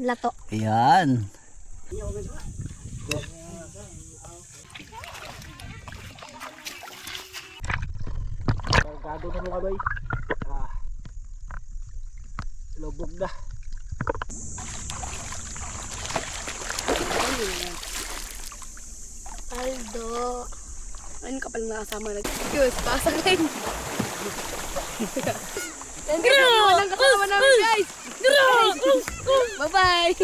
lato. Ayan. Kargado na mga bay. Lubog na. Aldo. Ano ka pala nakasama na? Diyos, pasangin. Walang kasama namin, guys. Bye-bye.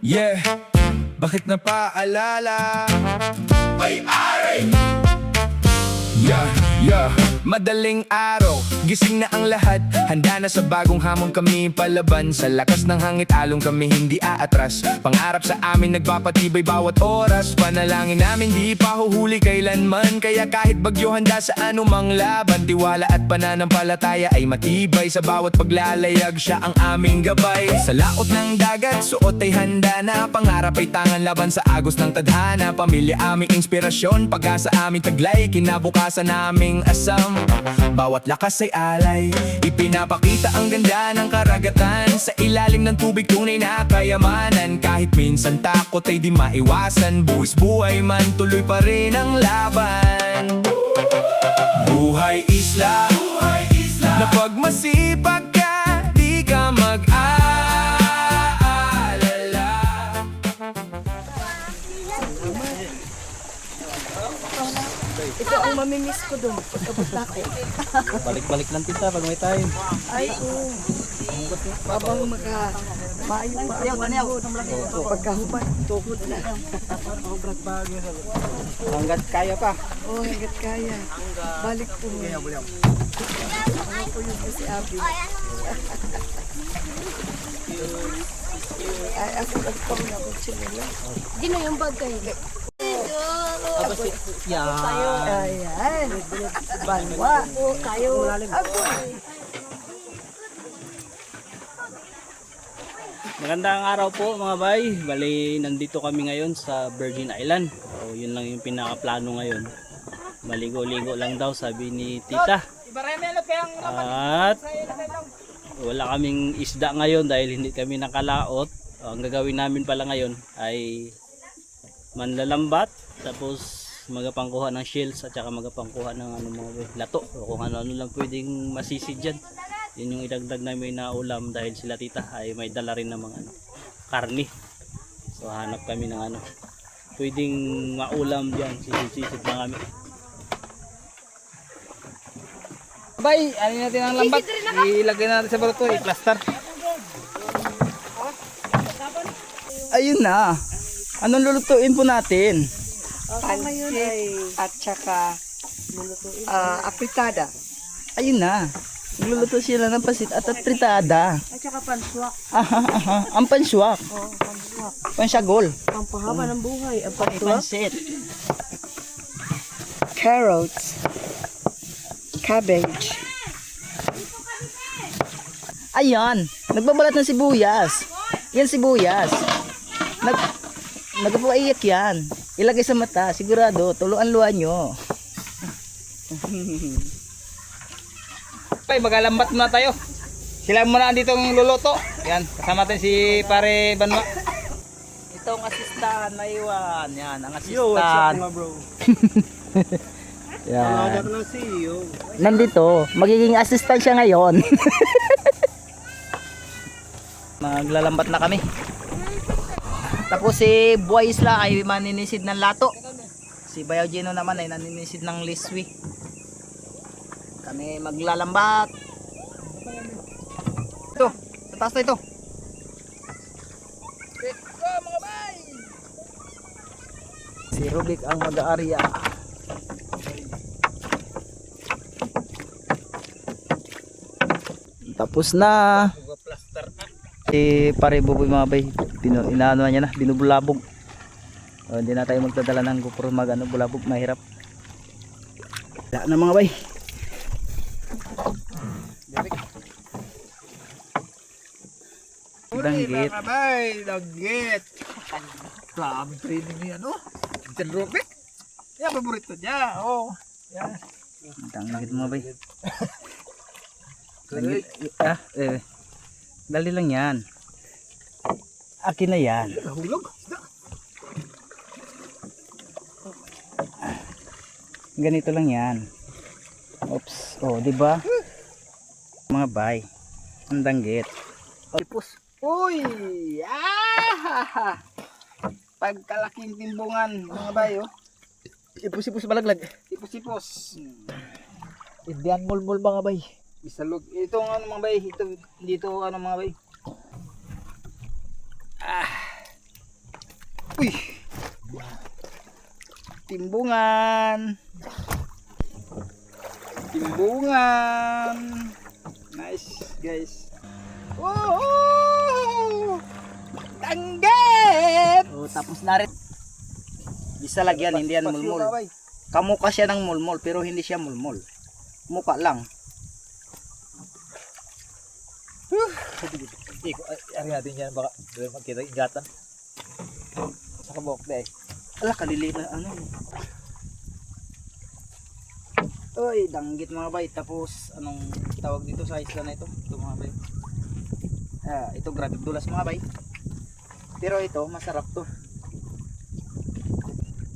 Yeah, bakit napaalala? May-ari! Yeah, madaling araw, gising na ang lahat. Handa na sa bagong hamon kami palaban. Sa lakas ng hangit along kami hindi aatras. Pangarap sa amin nagpapatibay bawat oras. Panalangin namin di pa huhuli kailanman. Kaya kahit bagyo handa sa anumang laban. Tiwala at pananampalataya ay matibay. Sa bawat paglalayag siya ang aming gabay. Sa laot ng dagat, suot ay handa na. Pangarap ay tangan laban sa agos ng tadhana. Pamilya aming inspirasyon, pag-asa aming taglay. Kinabukasan naming asam, bawat lakas ay alay. Ipinapakita ang ganda ng karagatan. Sa ilalim ng tubig tunay na kayamanan. Kahit minsan takot ay di maiwasan. Buwis buhay man tuloy pa rin ang laban. Buhay isla, na pag masipag ka, di ka mag-aalala. Ito ang mamimiss ko doon. Pagkapunta ko. Balik-balik lang tita pag may time. Ay, oo. Habang maayo pa ang manhod. Pagkahubat, tukod na. Hanggat kaya pa. Oo, hanggat kaya. Balik po. Ano po yung si Abby? Ay, ako nagpang na kong sinila. Di na yung bag kayo. Ayan. Banwa. Kayo. Magandang araw po mga bay. Bali, nandito kami ngayon sa Virgin Island. So, yun lang yung pinakaplano ngayon. Maligo-ligo lang daw sabi ni tita. At wala kaming isda ngayon dahil hindi kami nakalaot. Ang gagawin namin pala ngayon ay manlalambat, tapos magapangkuha ng shells at saka magapangkuha ng mga lato o kung ano lang pwedeng masisid dyan. Yun yung idagdag namin na ulam dahil sila tita ay may dala rin ng mga karni. So hanap kami ng pwedeng maulam dyan, sisid-sisid na kami. Bay, ano natin ang lambat? Ilagay natin sa baruto, i-plaster. Ayun na. Anong lulutuin po natin? Pansit at saka apritada. Ayun na. Nagluluto sila ng pasit at apritada. At saka panswak. Ang panswak. Oo, panswak. Pansyagol. Ang pahaba ng buhay. Ang Ay, pansit. Carrots. Cabbage. Ayan. Nagbabalat ng sibuyas. Yan sibuyas. Nagpapaiyak yan. Ilagay sa mata. Sigurado. Tuluan luha nyo. Bay, magalambat muna tayo. Sila muna andito ang luluto. Yan, kasama natin si pare Banwa. Itong assistant na iwan. Yan, ang assistant. Yo, what's up mga bro? Yan. ng CEO. Nandito, magiging assistant siya ngayon. Maglalambat na kami. Tapos si Buhay Isla ay maninisid ng lato. Si Bayaw Gino naman ay naninisid ng liswi. Kami maglalambat. Ito, sa taas na ito. Si Rubik ang mag-aarya. Tapos na. Si pare Buboy mga bay, inaano niya na, binubulabog. Hindi na tayo magdadala ng GoPro bulabog, mahirap. Wala na mga bay. Danggit. Bay, danggit. Grabe training niya, no? Jan Robek. Yan, paborito niya. Oh. Yan. Danggit mga bay. Danggit. Dali lang yan. Akin na yan. Nahulog. Ganito lang yan. Oops. Oh, di ba? Mga bay. Ang danggit. Ipos. Uy! Ah! Pagkalaking timbungan mga bay, oh. Ipos-ipos balaglag. Ipos-ipos. Indian mulmul mga bay. Isalog. Itong ano mga bay, ito dito ano mga bay. Uy. Timbungan. Timbungan. Nice, guys. Oh! Danggit. Oh, tapos na rin. Bisa lagyan, hindi yan mulmul. Kamukha siya ng mulmul pero hindi siya mulmul. Mukha lang. Ari natin yan baka doon magkita ingatan. Sa kabok deh. Ala kaliliit na ano. Oy, danggit mga bay. Tapos anong tawag dito sa isla na ito? Ito mga bay. Ito grabe dulas mga bay. Pero ito masarap to.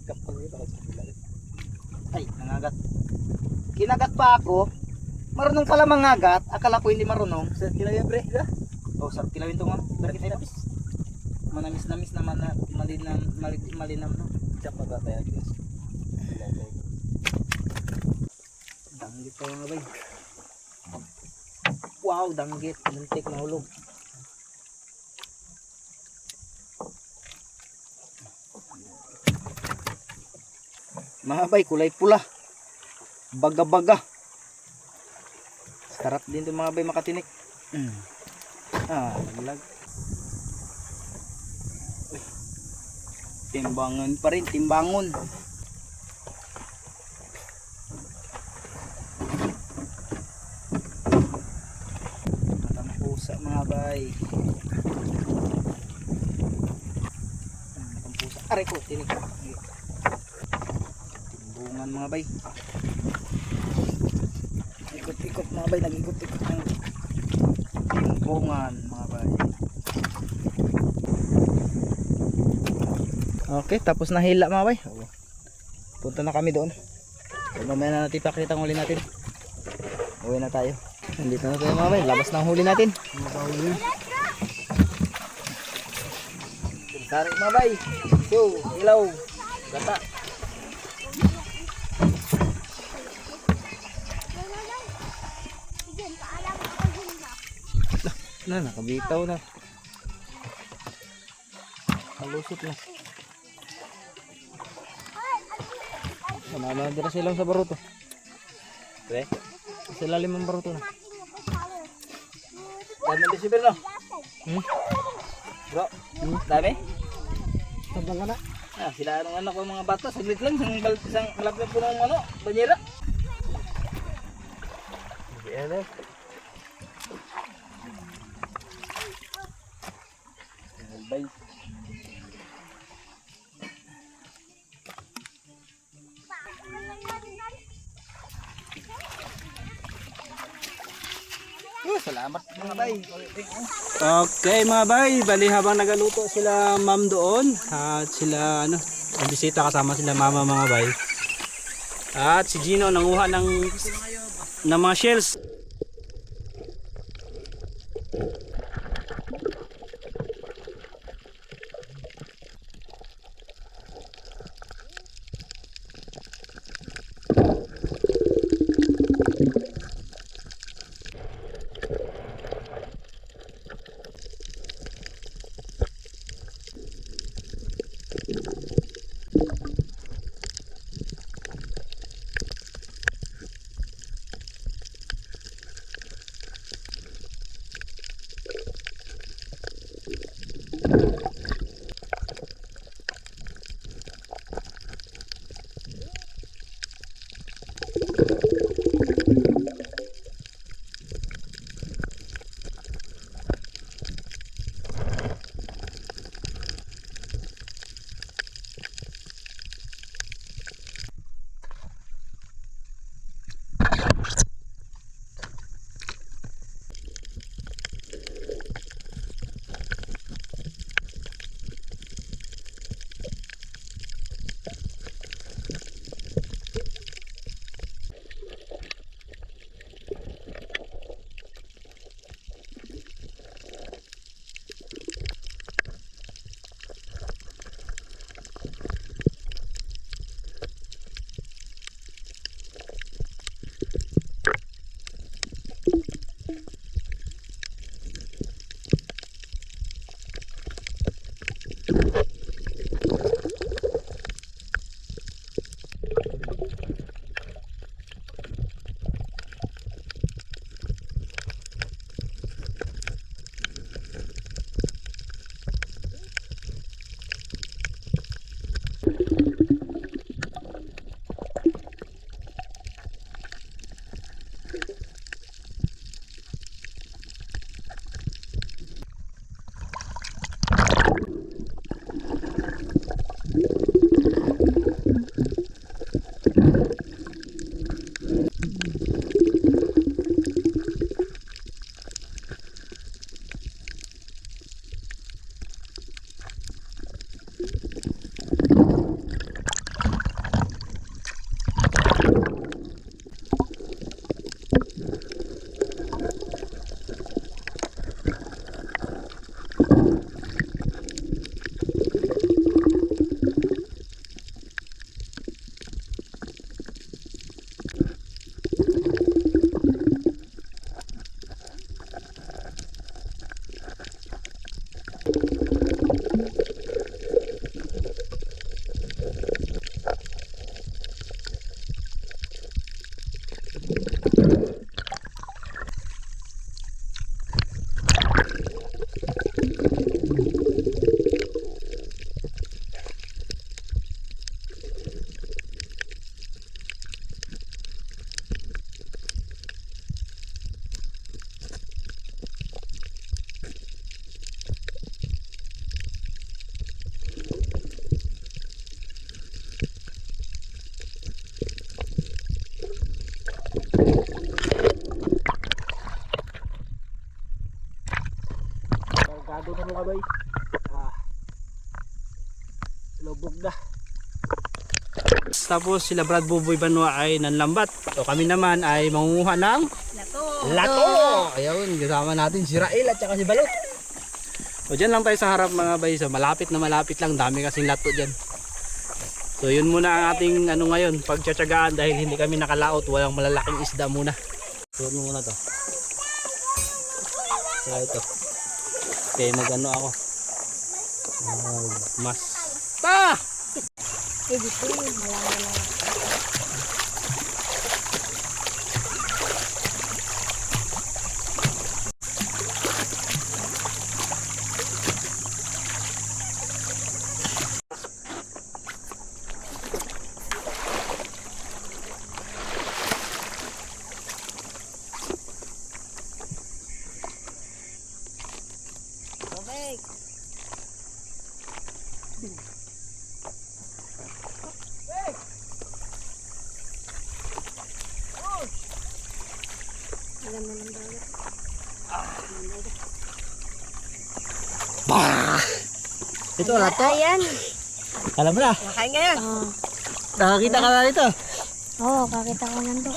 Kapag ito kasi Ay, nangagat. Kinagat pa ako. Marunong pala mangagat. Akala ko hindi marunong. sa kilaya pre, ha? Oh, sarap kilawin to mga. Bakit manamis-namis naman na malinam no. Diyan pa tayo guys. Danggit pa mga bay. Wow, danggit. Muntik na hulog. Mga bay, kulay pula. Baga-baga. Sarap din itong mga bay makatinik. Lag. Timbangan pa rin, timbangon. Matang pusa mga bay. Matang pusa. Aray ko, tinik. Timbungan mga bay. Ikot-ikot mga bay, nag-ikot-ikot ng timbungan mga bay. Okay, tapos na hila mga bay. Punta na kami doon. So, mamaya na natin pakita ang huli natin. Uwi na tayo. Nandito na tayo mga bay. Labas na ang huli natin. Sari mga bay. So, ilaw. Gata. Nakabitaw na. Halusot na. Namama dira silang sa baruto. Okay? Sa lalim ng baruto na. Dami di sibir no? Bro, dami? Tabang ka na. Sila anong anak ko mga bata, saglit lang, isang malapit po ng ano, banyera. Ayan eh. Bye. Salamat mga bay. Okay mga bay, bali habang nagaluto sila ma'am doon at sila ang bisita kasama sila mama mga bay. At si Gino nanguha ng mga shells. Kargado na mga bay. Lubog na. Tapos sila Brad Buboy Banwa ay nanlambat. So kami naman ay mangunguha ng lato. Ayun, kasama natin si Rael at saka si Balot. So dyan lang tayo sa harap mga bay. So malapit na malapit lang. Dami kasing lato dyan. So yun muna ang ating ano ngayon, pagtsatsagaan dahil hindi kami nakalaot. Walang malalaking isda muna. So muna to. So ito. Okay, mag-ano ako. Mas. Ta! Eh, dito yun. Malaman na. Alam mo ng dagat. Ito lato. Ayan. Alam mo na. Nakain ka yan. Oo. Nakakita ka na nito. Oo, kakita ko nando.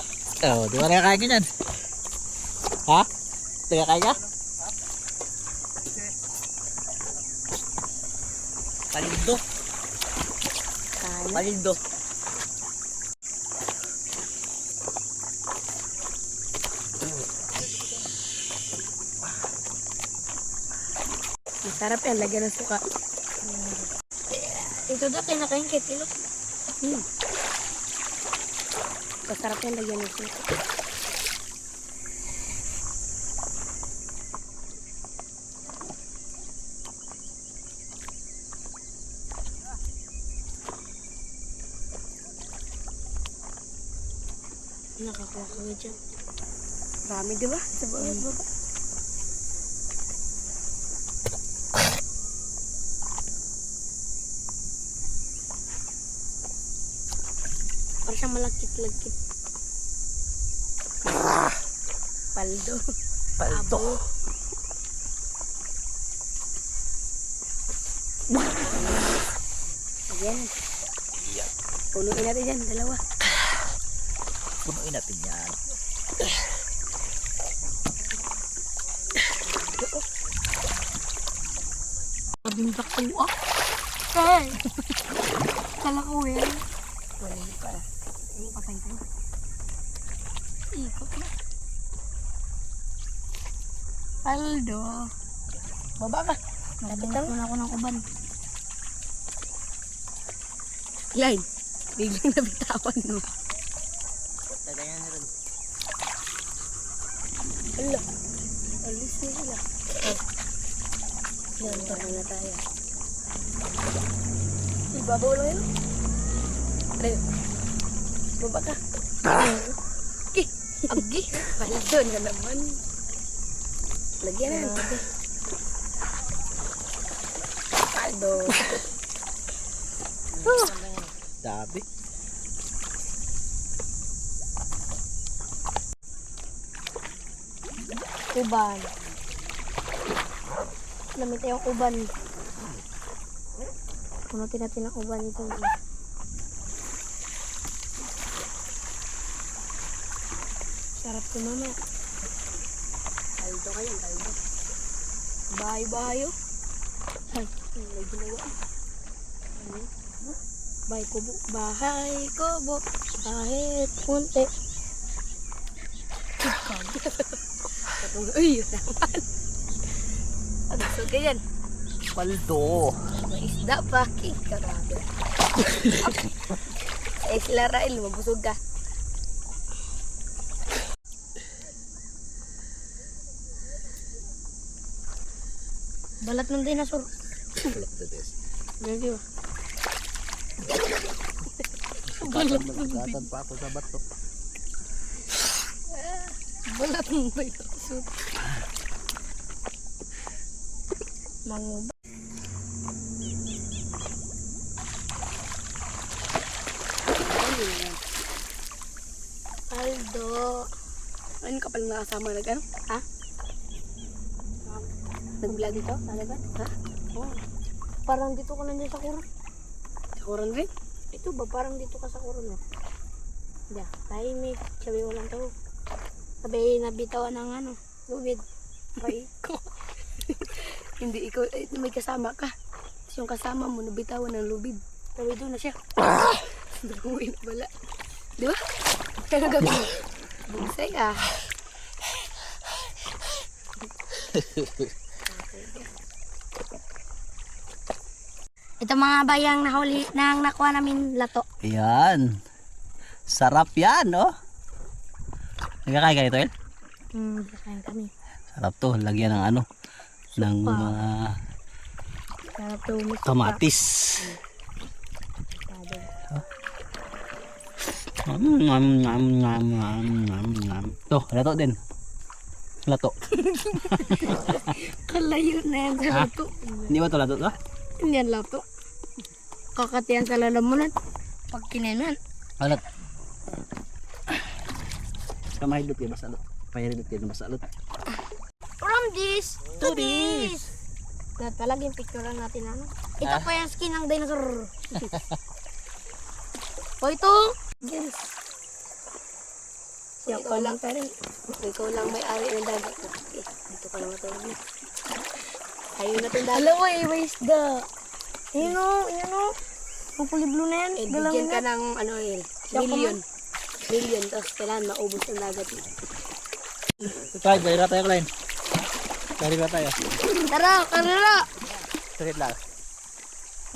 Oh, di ba nakakain ka yan? Ha? Nakakain ka? Palindo. Kaya. Palindo. Masarap yan, lagyan ng suka. Ito daw kinakain kay Tilok. Masarap yan, lagyan ng suka. Nakakuha kami dyan. Marami diba? Sa baba. Parang siyang malagkit-lagkit. Paldo. Paldo. Ayan. Punuin natin dyan, dalawa. Punuin natin yan. Abing dakuha. Hey! Kala ko yan. Wala pa. Ano pa tayo? Ikot na. Paldo. Baba ka. Nabitan mo na ako ng uban. Line. Biglang nabitawan mo. Tagangan na rin. Ala. Alis na sila. Nandang na tayo. Ibabaw lang yun. Tayo. Baba ka. Okay. Agi. Paldo na naman. Lagyan na. Paldo. Dabi. uban. Lamit tayong uban. Punutin natin ang uban ito. Sarap ko mama. Taldo kayo, taldo. Bahay-bahay oh. Ay, may ginawa. Bahay kubo. Bahay kubo. Kahit punti. Uy, yun naman. Ano, so ganyan. Paldo. May isda pa, karado. Sa isla Rael, mabusog ka. Balat ng dinosaur. Medyo. Magkatan pa ako sa bato. Balat ng dinosaur. Manguba. Aldo. Ano ka palang nakasama na gano'n? Ha? Nag-vlog ito? Talaga? Ha? Oh. Parang dito ka nandiyan sa kuron. Sa kuran rin? Ito ba? Parang dito ka sa kuron oh. Yeah, tahimik. Sabi ko lang to. Sabi nabitawan ng ano. Lubid. Bye. Hindi ikaw, may kasama ka. Tapos yung kasama mo, nabitawan ng lubid. Sabi doon na siya. Nakuwi na pala. Di ba? Kaya nagagawa. Bugsay ah. Ito mga bayang nahuli nang nakuha namin lato. Ayan. Sarap yan, oh. Nagkakain ka nito, El? Kakain kami. Sarap to. Lagyan ng ano. Ng mga Sarap to umis. kamatis. To, lato din. Lato. Kalayo na yan sa lato. Hindi ba to lato to? Hindi yan lato. Kakatiyan sa lalamunan. Pag kinaman. Alat. Kamahidot yun masalot. Pahidot yun masalot. From this to this. Natalaging picturean natin ano. Ito pa yung skin ng dinosaur. O ito. Yes. Ikaw lang pa rin. Ikaw lang may-ari ng dagat. Okay, dito ka lang matulog na. Ayun na itong dagat. Alam mo eh, may isda. Yun o. Pupuli blue na yan. Eh, Galang bigyan ka na. ng ano eh, Siya ka million. Million, tapos kailangan maubos ang dagat. Kahit, balik na tayo, Klein. Balik na tayo. Tara, karera. Sakit lang.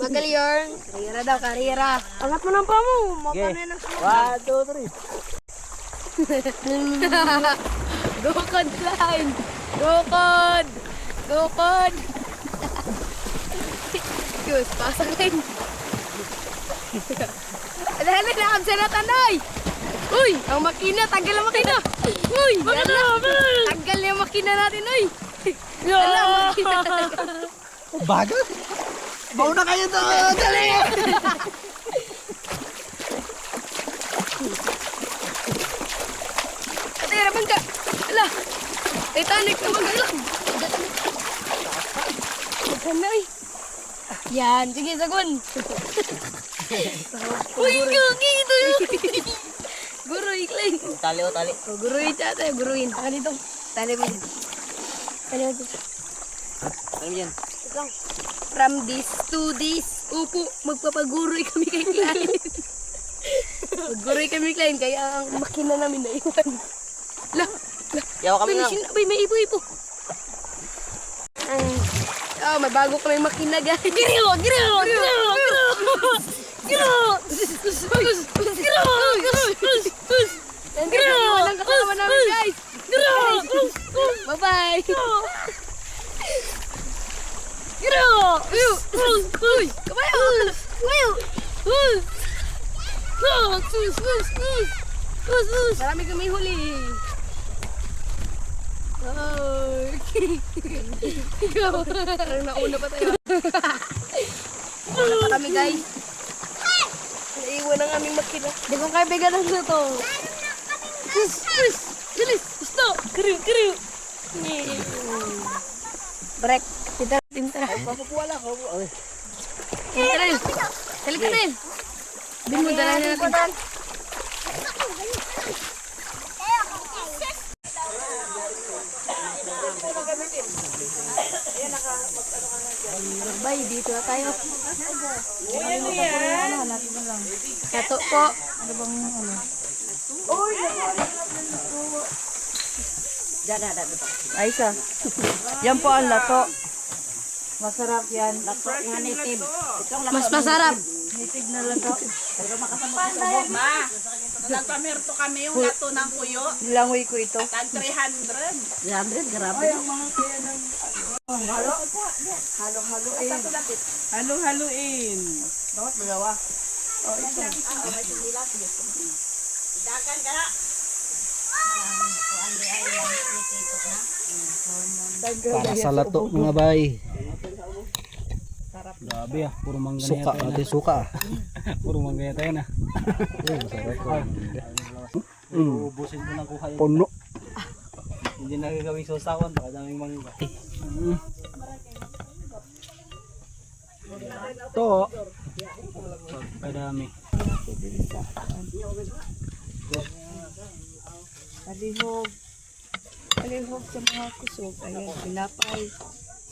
Magal yun. Karira daw, karira. Angat mo ng pa mo. Mapano yan ang sumunod. 1, 2, 3. Gukod line! Gukod! Gukod! Diyos, pasang rin. Dali na, ang sanatanoy! Uy! Ang makina! Tanggal ang makina! Uy! Yan na! Tanggal yung makina natin, uy! Wala ang makina. Bago? Bauna kayo to! Dali! Ate, raman ka! Ala! Titanic na magalang! Magkanay! Yan! Sige, sagun! Uy, gagi! Ito yun! Guru, ikling! Tali o tali. O, guruin siya ate, guruin. Saka dito. Tali mo dyan. Tali mo dyan. Ano yan? Ito lang. From this to this. Upo, magpapaguroy kami kay Klein. Magguroy kami Klein, kaya ang makina namin naiwan. La, Yawa kami may lang. machine, abay, may ipo-ipo. Oh, may bago kami makina guys. Giro! Walang kasama namin guys. Bye-bye. Uy! Kabayo! Marami kami huli. Parang nauna pa tayo. Wala pa kami guys. Naiwan ang aming makina. Di kong kaibigan ng luto. Bilis! Gusto! Kiriw! Break. Tintara. Papapuwala ko. Ay. Tintara. Halika na yun. Bin mo dala na natin. Bay, dito na tayo. Kato po. Ano bang ano? Aisa. Yan po ang lato. Masarap yan. Lato nga native. Mas masarap. Native na lato. Nagpamerto kami yung lato ng kuyo. Nilangoy ko ito. Tag 300. 300, grabe. Halo-haloin. Halo-haloin. Dapat magawa. Dakan ka. Para sa lato mga bay. Grabe ah, puro mangga Suka, natin suka. Puro mangga yata yan ah. Ubusin ko ng kuha yun. Puno. Hindi na gagawing sausawan, baka daming mangga. Ito, kadami. Palihog. Palihog sa mga kusog. Ayan, pinapay.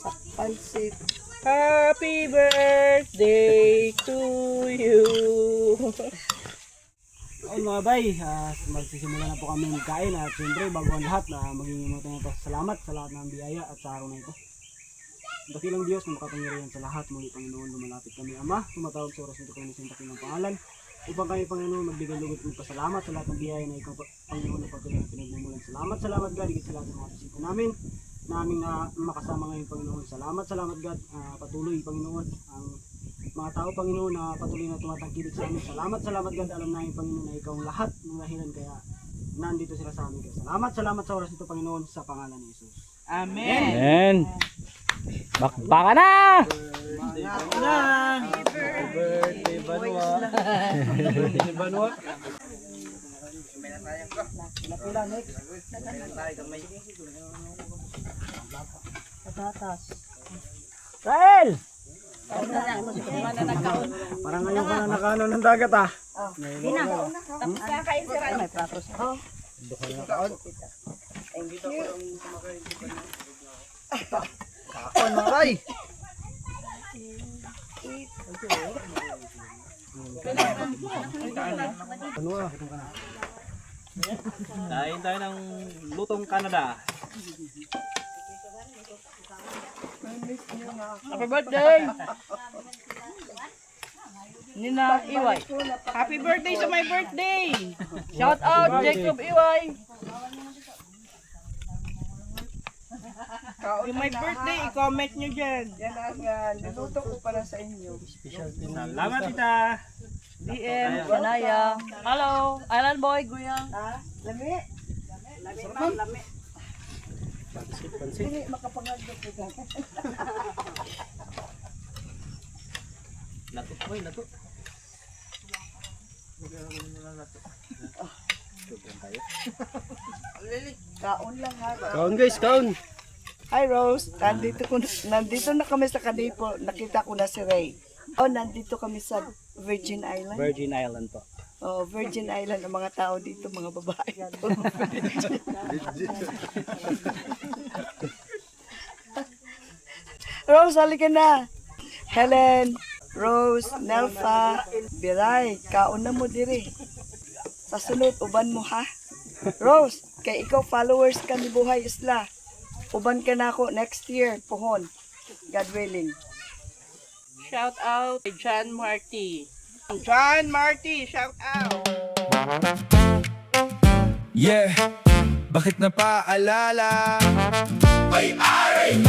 Sa pansit. Happy birthday to you. Ayun mga bay, magsisimula na po kami magkain at siyempre bago ang lahat na maging mga salamat sa lahat ng biyaya at sa araw na ito. Dakilang Diyos na makapangyarihan sa lahat, muli Panginoon lumalapit kami Ama, tumatawag sa oras nito kami sa ng pangalan upang kami Panginoon magbigay lugod ng pasalamat sa lahat ng biyaya na ikaw Panginoon na patuloy na pinagmumulan. Salamat God, higit sa lahat ng mga bisita namin makasama ngayon Panginoon. Salamat God, patuloy Panginoon ang mga tao Panginoon na patuloy na tumatangkilik sa amin. Salamat God, alam namin Panginoon na ikaw ang lahat ng dahilan kaya nandito sila sa amin. Salamat sa oras nito Panginoon sa pangalan ni Jesus. Amen. Amen. Bakbaka na! Patatas. Rael! Parang ngayon ka na nakano ng dagat ah. May pratos. Oh. Kakon mga ray. Ano ah? Kain tayo ng lutong Canada. Happy birthday. Nina Iway. Happy birthday sa my birthday. Shout out Jacob Iway. Yung my birthday, i-comment nyo dyan. Yan ang niluto ko para sa inyo. Salamat tita! DM, Sanaya. Hello, Island Boy, Guyang. Lami. Lami. Hindi makapangagod ko. Lato, oy, lato. Kaon lang ha. Kaon guys, kaon. Hi Rose, nandito na kami sa Kadipo. Nakita ko na si Ray. Oh, nandito kami sa Virgin Island. Virgin Island po. Oh, Virgin Island ang mga tao dito, mga babae. Rose, halika na. Helen, Rose, Nelfa, Biray, kaon na mo diri. Sa sunod, uban mo ha. Rose, kay ikaw followers ka ni Buhay Isla. Uban ka na ako next year, puhon. God willing. Shout out kay John Marty. John Marty, shout out. Yeah, bakit napaalala? May-ari!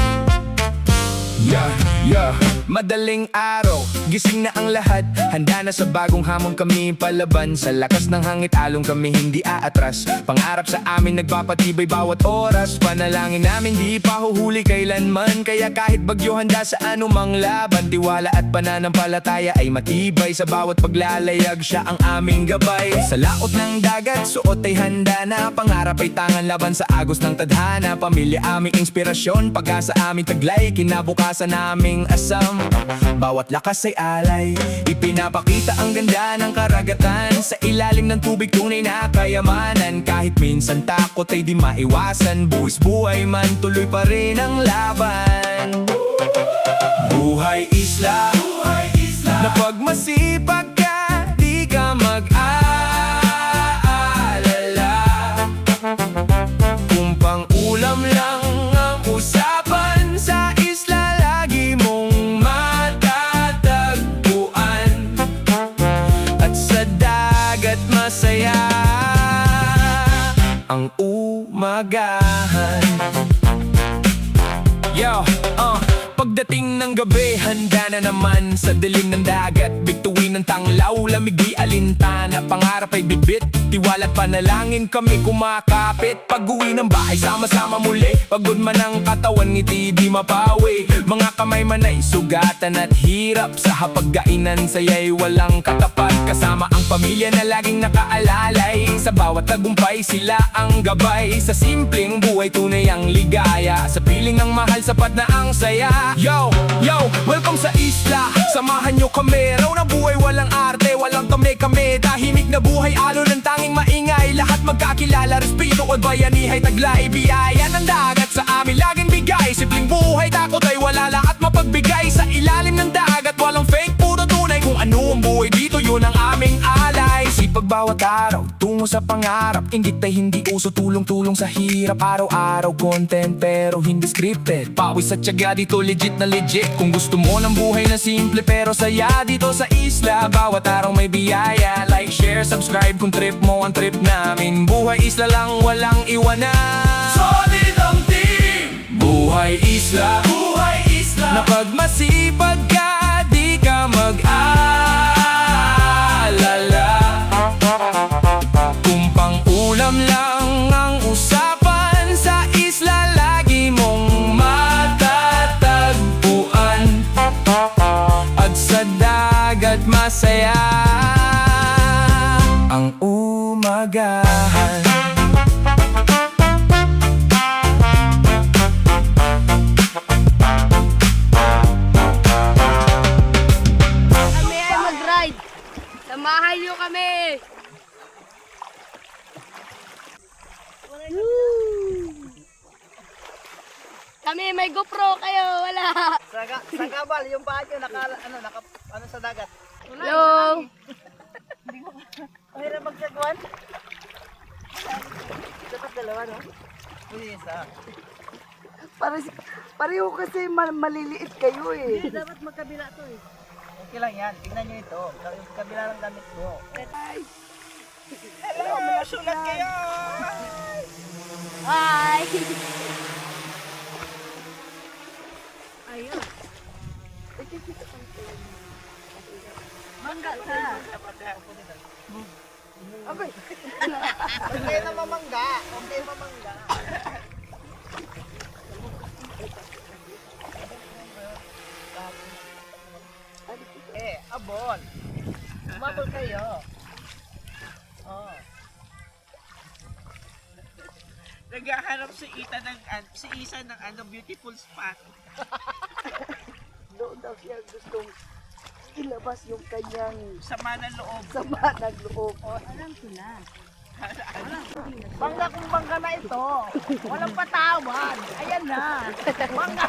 Yeah, Yeah, madaling araw, gising na ang lahat. Handa na sa bagong hamon kami palaban. Sa lakas ng hangit along kami hindi aatras. Pangarap sa amin nagpapatibay bawat oras. Panalangin namin di pa huhuli kailanman. Kaya kahit bagyo handa sa anumang laban. Tiwala at pananampalataya ay matibay. Sa bawat paglalayag siya ang aming gabay. Sa laot ng dagat, suot ay handa na. Pangarap ay tangan laban sa agos ng tadhana. Pamilya aming inspirasyon, pag-asa aming taglay. Kinabukasan naming asam, bawat lakas ay alay. Ipinapakita ang ganda ng karagatan. Sa ilalim ng tubig tunay na kayamanan. Kahit minsan takot ay di maiwasan. Buwis buhay man tuloy pa rin ang laban. Buhay isla, na pag masipag ka, di ka mag-aalala. Kung pang ulam lang ang usapan, sa isla lagi mong matatagpuan. At sa dagat masaya ang umagahan. Yo, pagdating ng gabi, handa na naman sa dilim ng dagat. Bituin ng tanglaw, lamig di alintana. Pangarap ay bibit, tiwala't panalangin kami kumakapit. Pag-uwi ng bahay, sama-sama muli. Pagod man ang katawan, ngiti di mapawi. Mga kamay man ay sugatan at hirap. Sa hapag-gainan, saya'y walang katapat. Kasama ang pamilya na laging nakaalalay. Sa bawat tagumpay, sila ang gabay. Sa simpleng buhay, tunay ang ligaya. Sa piling ng mahal, sapat na ang saya. Yo, welcome sa isla. Samahan nyo kami. Raw na buhay, walang arte, walang kami-kami. Tahimik na buhay, alo ng tanging maingay. Lahat magkakilala, respeto at bayanihay. Taglay, biyaya ng dagat sa amin laging bigay. Simpleng buhay, takot ay wala, lahat mapagbigay. Sa ilalim ng dagat, walang fake, puro tunay. Kung ano ang buhay dito, yun ang aming alay. Sipag bawat araw, tungo sa pangarap. Inggit ay hindi uso, tulong-tulong sa hirap. Araw-araw content pero hindi scripted. Pawis at tiyaga dito, legit na legit. Kung gusto mo ng buhay na simple pero saya, dito sa isla bawat araw may biyaya. Like, share, subscribe kung trip mo ang trip namin. Buhay isla lang, walang iwanan. Solid ang team! Buhay isla, na pag masipag ka, di ka mag-aalala. Kung pang ulam lang ang usapan, sa isla lagi mong matatagpuan. At sa dagat masaya ang umagahan. Kami ay mag-ride. Samahan nyo kami. Kami may GoPro, kayo wala. Sa gabal, yung paa nyo, naka sa dagat. Hello. Mahirap magsagwan. Dapat dalawa, no? Uy, isa. Pareho kasi maliliit kayo eh. Dapat magkabila to eh. Okay lang yan, tignan nyo ito. Yung kabila ng damit mo. Hello, mga sulat kayo! Hi. Mangga ka. Okay na mamangga. Okay mamangga. Abon. Umabol kayo. Oh. Naghahanap si Isa ng beautiful spot. Doon daw siya gustong ilabas yung kanyang Sama ng loob. sama ng loob. Bangga kung bangga na ito. Walang patawan. Ayan na. Bangga.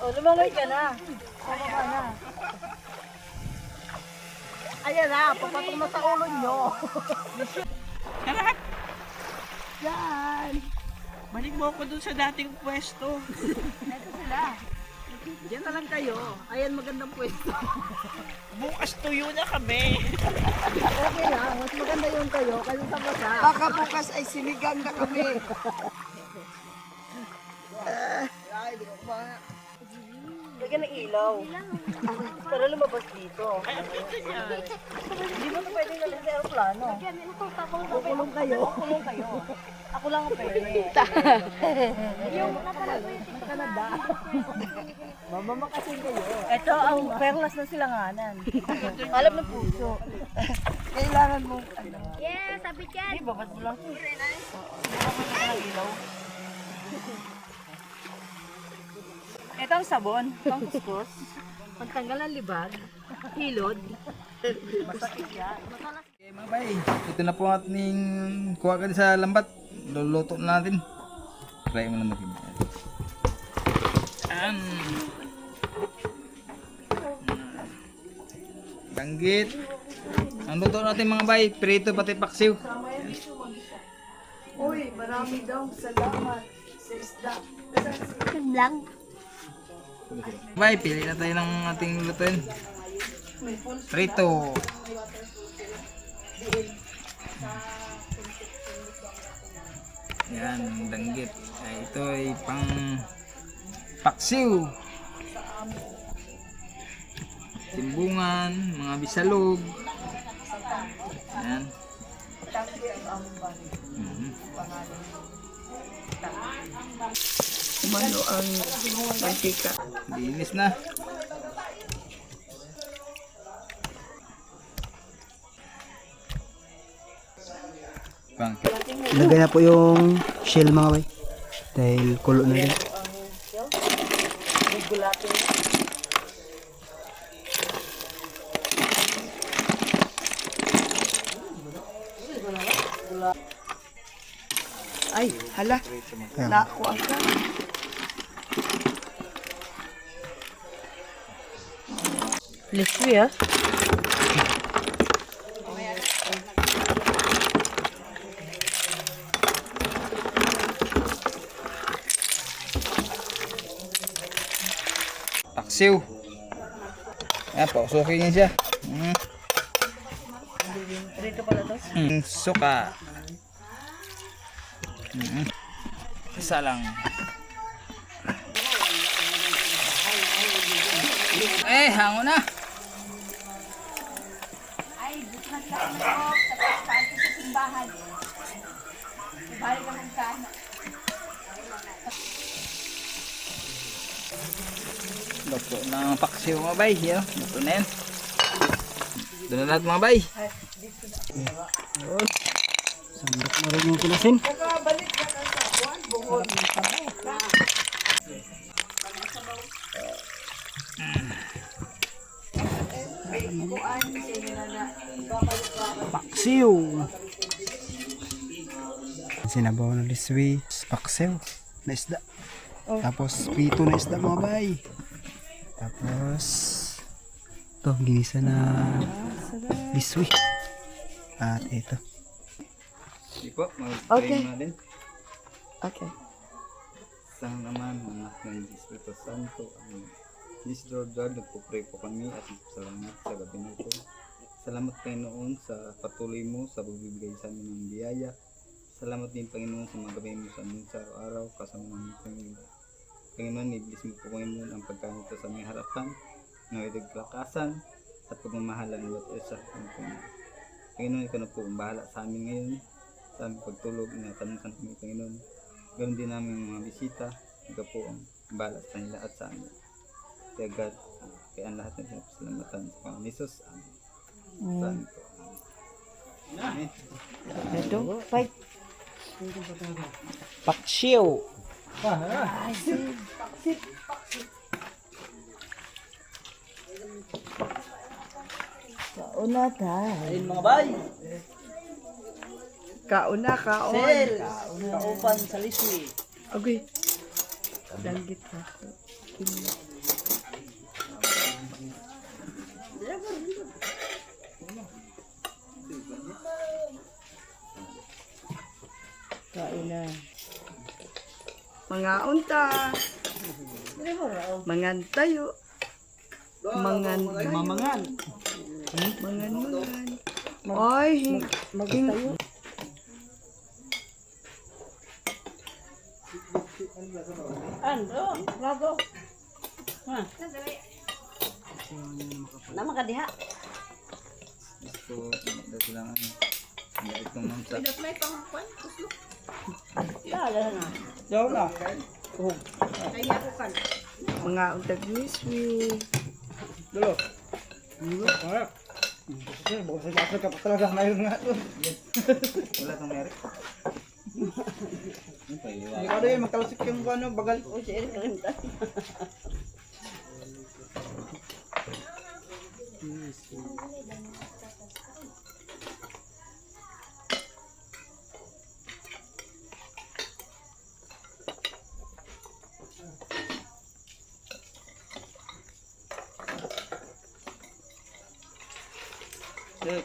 Lumangay ka na. Ayan na. Papatong na sa ulo nyo. Balik mo ako dun sa dating pwesto. Diyan na lang kayo. Ayan, magandang pwesto. Bukas tuyo na kami. Okay lang, mas maganda yung kayo kasi sa basa. Baka bukas ay sinigang na kami. Lagyan ng ilaw. Para lumabas dito. Hindi mo na pwedeng galing sa aeroplano. Kukulong kayo. Kukulong kayo. Ako lang ang pwede. Canada. Mamamakasin kayo. Ito ang perlas na silanganan. Alam ng puso. Kailangan mo, Yes, sabi dyan. Hindi, babad mo lang. Ito ang sabon, pang kuskus, pagtanggal ng libag, hilod. Masakit yan. Okay mga bay, ito na po ang ating kuha ka sa lambat. Luluto na natin. Try mo lang natin. Danggit. Ang luto natin mga bay, prito pati paksiw. uy, marami daw salamat sa isda. Yun lang. Bay, pili na tayo ng ating lutuin. Prito. Yan, danggit. Ay, ito ay pang paksiw. Timbungan, mga bisalog. Yan. Umano ang mantika. Linis na. Bangkit. Ilagay na po yung shell mga bay. Dahil kulo na rin. Ay, hala. Nakuha ka. Liswi ah. Paksiw. Ayan, pausukin niya siya. Dito pala to. Suka. Isa lang. Hango na. Luto ng paksiw mga bay. Luto na yan. Doon na lahat mga bay. Sandok na rin yung kulasin. Paksiw. Sinabaw ng liswi. Paksiw na isda. Tapos pito na isda mga bay. Tapos ito ginisa na liswi. At ito. Sige po, Okay. mag-pray natin. Okay. Sa naman, anak ng Espiritu Santo, Amen. Please Lord God, nagpupray po kami at salamat sa gabi na ito. Salamat Panginoon sa patuloy mo sa pagbibigay sa amin ng biyaya. Salamat din Panginoon sa mga gabay mo sa amin sa araw-araw kasama namin Panginoon. Panginoon, i-bless mo po Panginoon ang pagkain ito sa aming harapan, ng idaglakasan at pagmamahalan ng bawat isa. Panginoon, ikaw na po ang bahala sa amin ngayon, sa aming pagtulog, inatanong sa aming Panginoon. Ganoon din namin mga bisita, ikaw po ang bahala sa kanila at sa amin. Kaya God, kaya ang lahat ng salamatan sa Panginoon Jesus. Amen. Saan po. Amen. Ito, fight. Paksiw. Kauna tayo. Ayun mga bay. Kauna, kaon. Kaupan sa liswi. Okay. Danggit ha. Kauna. Mga unta. Mangan tayo. Mangan. Mamangan. Mangan. Ay, magtayo. Ano? Lago. Ha? Nama ka diha. So, dito lang ano. Itong mamsa. Daw na. Mga untag wiswi. Wala kang merit. Ikaw doon magkalasik yung ano, bagal. O, si Eric kalimtan. Check.